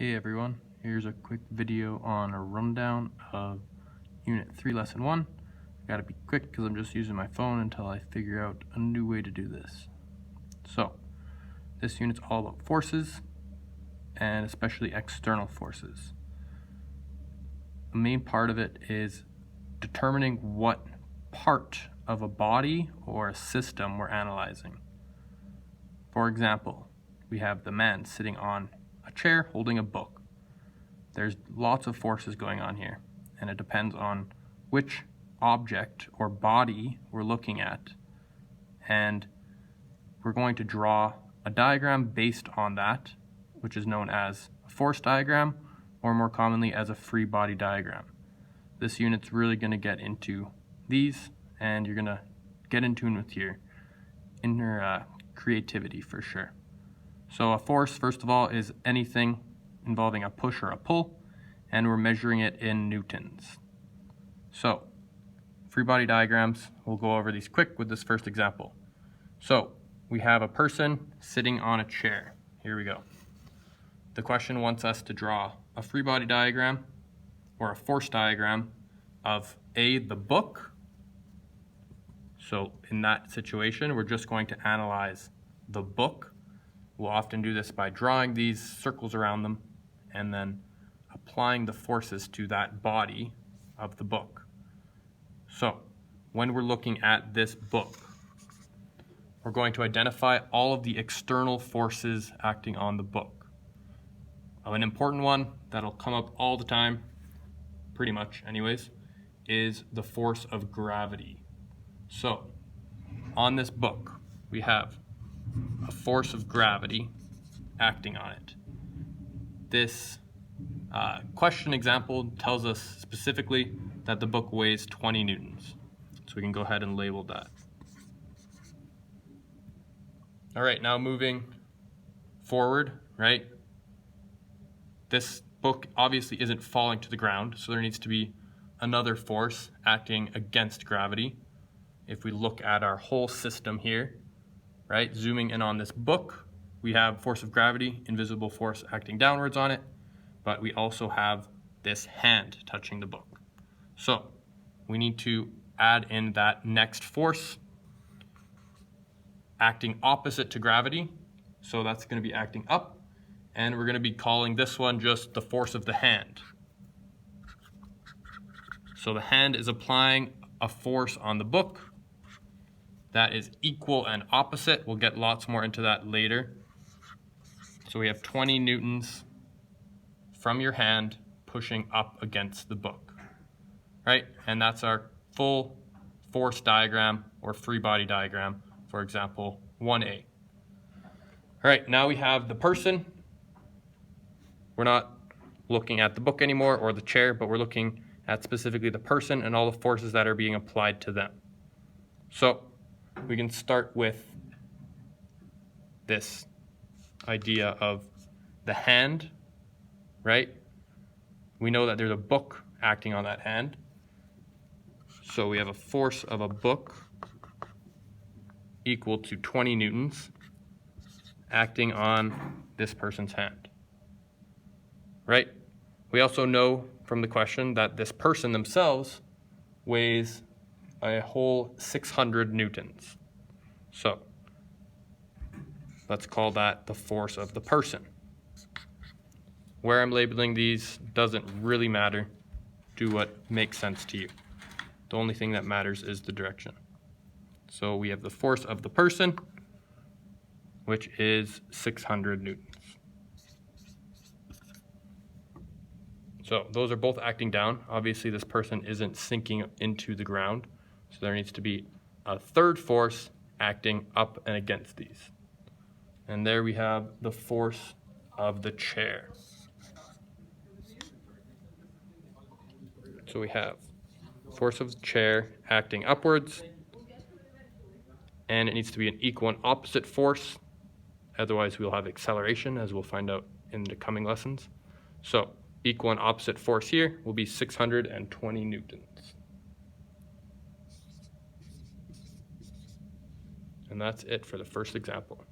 Hey everyone, here's a quick video on a rundown of Unit 3 Lesson 1. I gotta be quick because I'm just using my phone until I figure out a new way to do this. So, this unit's all about forces, and especially external forces. The main part of it is determining what part of a body or a system we're analyzing. For example, we have the man sitting on a chair holding a book. There's lots of forces going on here, and it depends on which object or body we're looking at, and we're going to draw a diagram based on that, which is known as a force diagram, or more commonly as a free body diagram. This unit's really going to get into these, and you're going to get in tune with your inner creativity for sure. So a force, first of all, is anything involving a push or a pull, and we're measuring it in newtons. So, free body diagrams, we'll go over these quick with this first example. So, we have a person sitting on a chair. Here we go. The question wants us to draw a free body diagram or a force diagram of the book. So, in that situation, we're just going to analyze the book. We'll often do this by drawing these circles around them and then applying the forces to that body of the book. So, when we're looking at this book, we're going to identify all of the external forces acting on the book. An important one that'll come up all the time, pretty much anyways, is the force of gravity. So, on this book, we have a force of gravity acting on it. This question example tells us specifically that the book weighs 20 newtons. So we can go ahead and label that. All right, now moving forward, right? This book obviously isn't falling to the ground, so there needs to be another force acting against gravity. If we look at our whole system here, right, zooming in on this book, we have force of gravity, invisible force acting downwards on it, but we also have this hand touching the book. So we need to add in that next force acting opposite to gravity. So that's going to be acting up, and we're going to be calling this one just the force of the hand. So the hand is applying a force on the book that is equal and opposite. We'll get lots more into that later. So we have 20 newtons from your hand pushing up against the book, right? And that's our full force diagram or free body diagram, for example, 1A. All right, now we have the person. We're not looking at the book anymore or the chair, but we're looking at specifically the person and all the forces that are being applied to them. So we can start with this idea of the hand, right? We know that there's a book acting on that hand. So we have a force of a book equal to 20 newtons acting on this person's hand, right? We also know from the question that this person themselves weighs a whole 600 newtons. So let's call that the force of the person. Where I'm labeling these doesn't really matter. Do what makes sense to you. The only thing that matters is the direction. So we have the force of the person, which is 600 newtons. So those are both acting down. Obviously this person isn't sinking into the ground, so there needs to be a third force acting up and against these. And there we have the force of the chair. So we have force of the chair acting upwards, and it needs to be an equal and opposite force. Otherwise we'll have acceleration, as we'll find out in the coming lessons. So equal and opposite force here will be 620 newtons. And that's it for the first example.